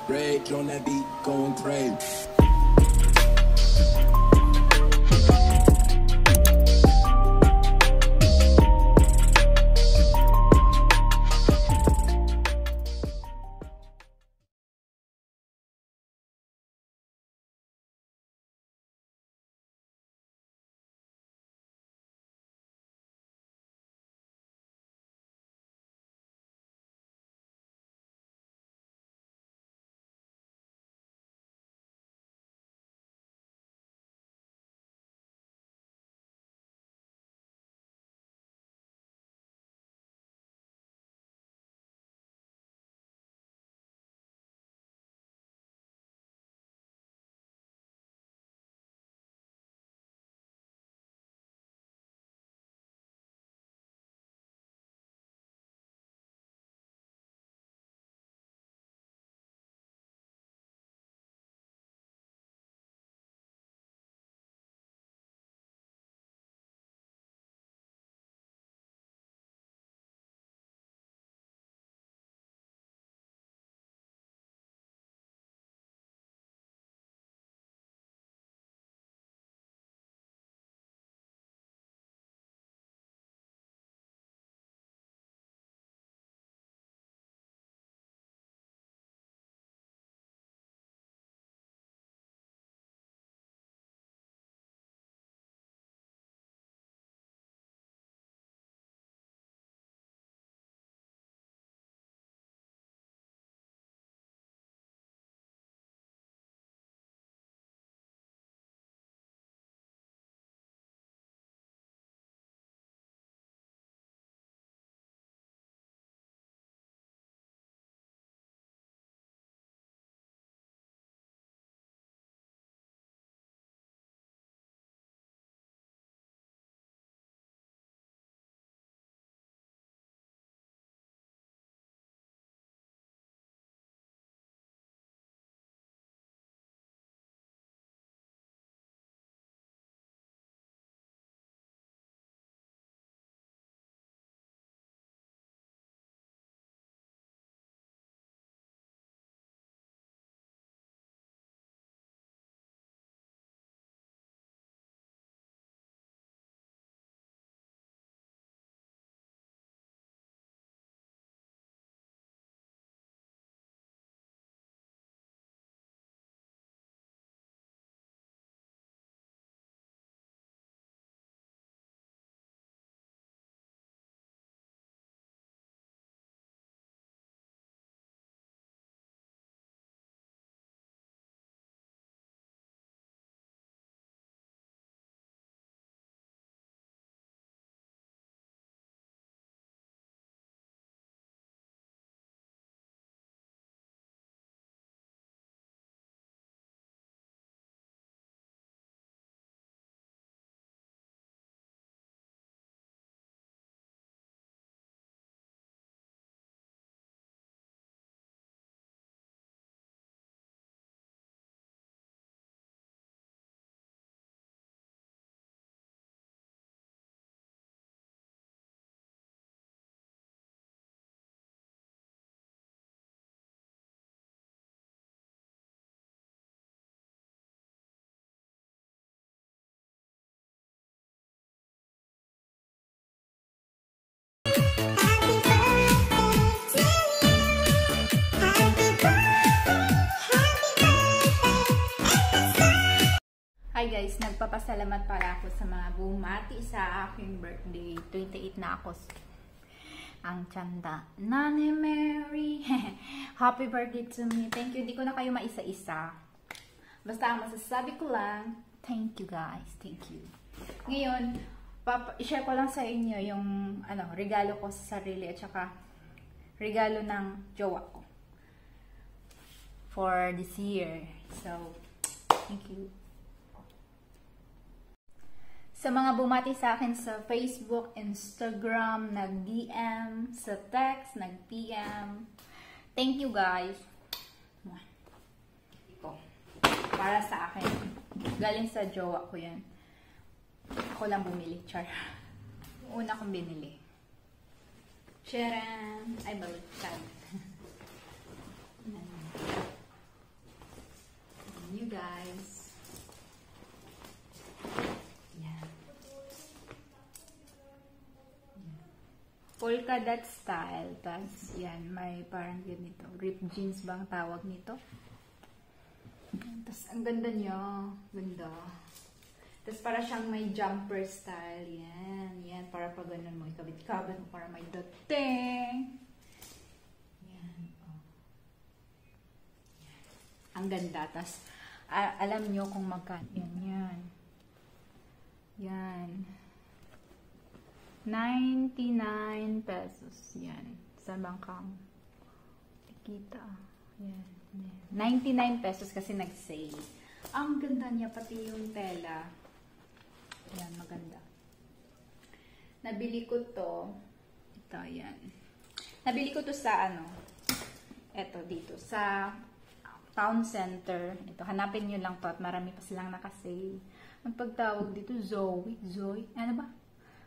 Rage on that beat, going crazy. Hi guys, nagpapasalamat para ako sa mga bumati sa aking birthday. 28 na ako. Ang tsanda. Nani Mary. Happy birthday to me. Thank you. Hindi ko na kayo maisa-isa. Basta ang masasabi ko lang, thank you guys. Thank you. Ngayon, i-share ko lang sa inyo yung regalo ko sa sarili at saka regalo ng jowa ko for this year. So, thank you. Sa mga bumati sa akin sa Facebook, Instagram, nag-DM, sa text, nag-PM. Thank you guys. Ito. Para sa akin. Galing sa jowa ko yan. Ako lang bumili. Char. Yung una kong binili. Sharon. Ay, baliktad. nyo guys. Yan. Polka dot style. Tapos, yan, may parang ganito. Ripped jeans bang tawag nito? Tapos, ang ganda niya. Ganda. Tapos, para siyang may jumper style. Yan. Yan, para pag ganun mo, ikabit-kabit mo para may dating. Yan. Oh. Yan. Ang ganda. Tapos, alam nyo kung magkano. Yan, yan. Yan. 99 pesos. Yan. Sa bangkang. Kita. Yan. 99 pesos kasi nag-sale. Ang ganda niya, pati yung tela. Yan, maganda. Nabili ko to. Ito, yan. Nabili ko to sa ano. Ito, dito. Sa Town Center. Ito, hanapin nyo lang to at marami pa silang naka-sale. Ang pagtawag dito, Zoe. Zoe? Ano ba?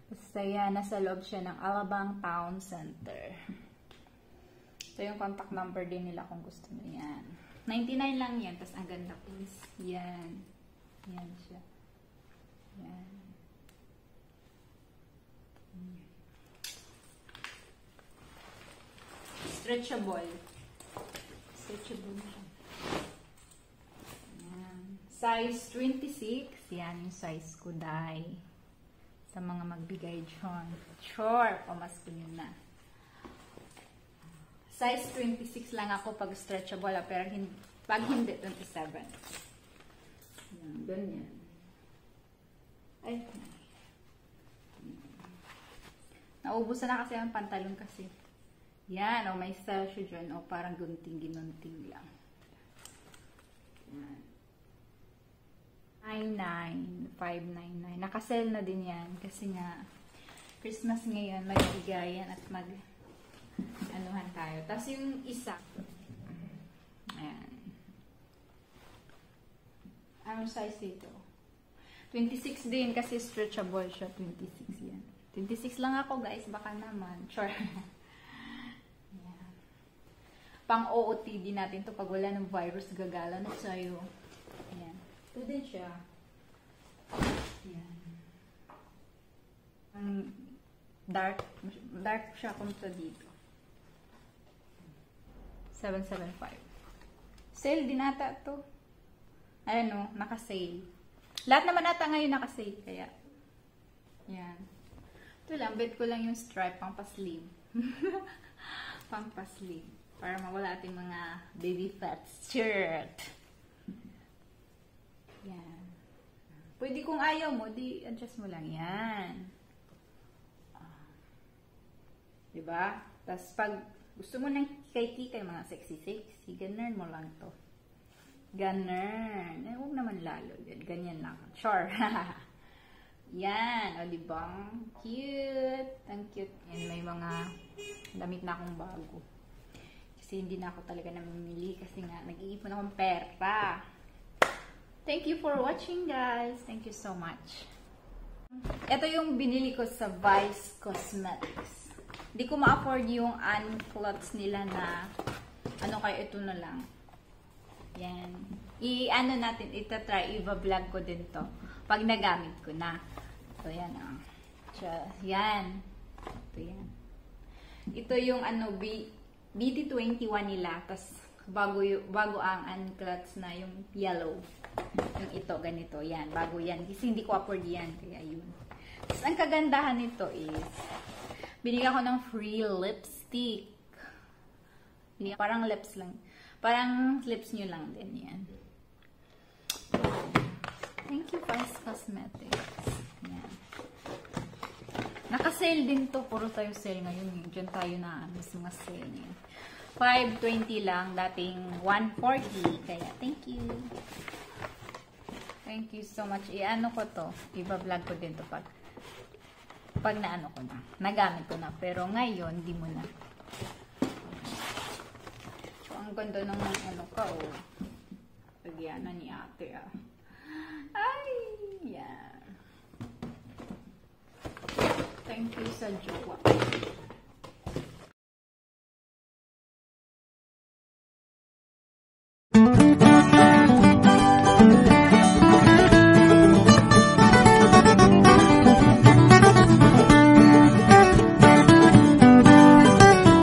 Basta yan, nasa loob siya ng Alabang Town Center. Ito yung contact number din nila kung gusto nyo yan. 99 lang yan. Tapos ang ganda please. Yan. Yan siya. Yan. Stretchable. Stretchable siya. Yan. Size 26. Yan yung size ko, dai. Sa mga magbigay dyan. Sure. Pamasko nyo na. Size 26 lang ako pag stretchable, pero pag hindi, 27. Yan, ganyan. Ay, naubusan na kasi ang pantalon kasi. Yan, o may style siya dyan, o parang gunting-ginunting lang. Yan. 599. Nakasell na din yan kasi nga Christmas ngayon, magbigayan at anuhan tayo. Tapos yung isa, ayan. Anong size ito? 26 din kasi stretchable siya. 26 yan. 26 lang ako guys, baka naman. Sure. Ayan. Pang OOTD natin to pag wala ng virus gagala na sa'yo. Ayan. Ito din siya. Ayan. Ang dark siya kung ito dito. 775. Sale din ata to. Ayan o, naka-sale. Lahat naman ata ngayon naka-sale. Kaya, yan. Ito lang, bet ko lang yung stripe pang pa-sleeve. Pang pa-sleeve. Para mawala ating mga baby fat shirt. Yan. Pwede kung ayaw mo, di adjust mo lang. Yan. Diba? Tapos pag gusto mo ng kikay-kikay, mga sexy-sexy, ganun mo lang to. Ganun. Eh, huwag naman lalo. Ganyan lang. Sure. Yan. O, diba? Cute. Ang cute. Yan, may mga damit na akong bago. Kasi hindi na ako talaga namimili kasi nga, nag-iipon akong pera. Thank you for watching, guys. Thank you so much. Ito yung binili ko sa Vice Cosmetics. Hindi ko ma-afford yung uncloths nila na ano kaya ito na lang. Yan. I-ano natin, itatry, i-vlog ko din to. Pag nagamit ko na. So, yan ah. Yan. Ito yan. Ito yung ano, BT21 nila. Tapos, bago ang uncloths na yung yellow. Yung ito, ganito. Yan, bago yan. Kasi hindi ko afford yan. Kaya yun. Tapos, ang kagandahan nito is, binigyan ko ng free lipstick. Parang lips lang. Parang lips nyo lang din yan. Thank you, Vice Cosmetics. Yan. Naka-sale din to. Puro tayo sale ngayon. Diyan tayo na mas mga sale niya. 520 lang. Dating 140. Kaya, thank you. Thank you so much. I-ano ko to. I-vlog ko din to pag naano ko na. Nagamit ko na. Pero ngayon, di mo na. So, ang ganda ng ano ka, oh. Pagyanan ni ate, ah. Ay! Yeah. Thank you sa jowa.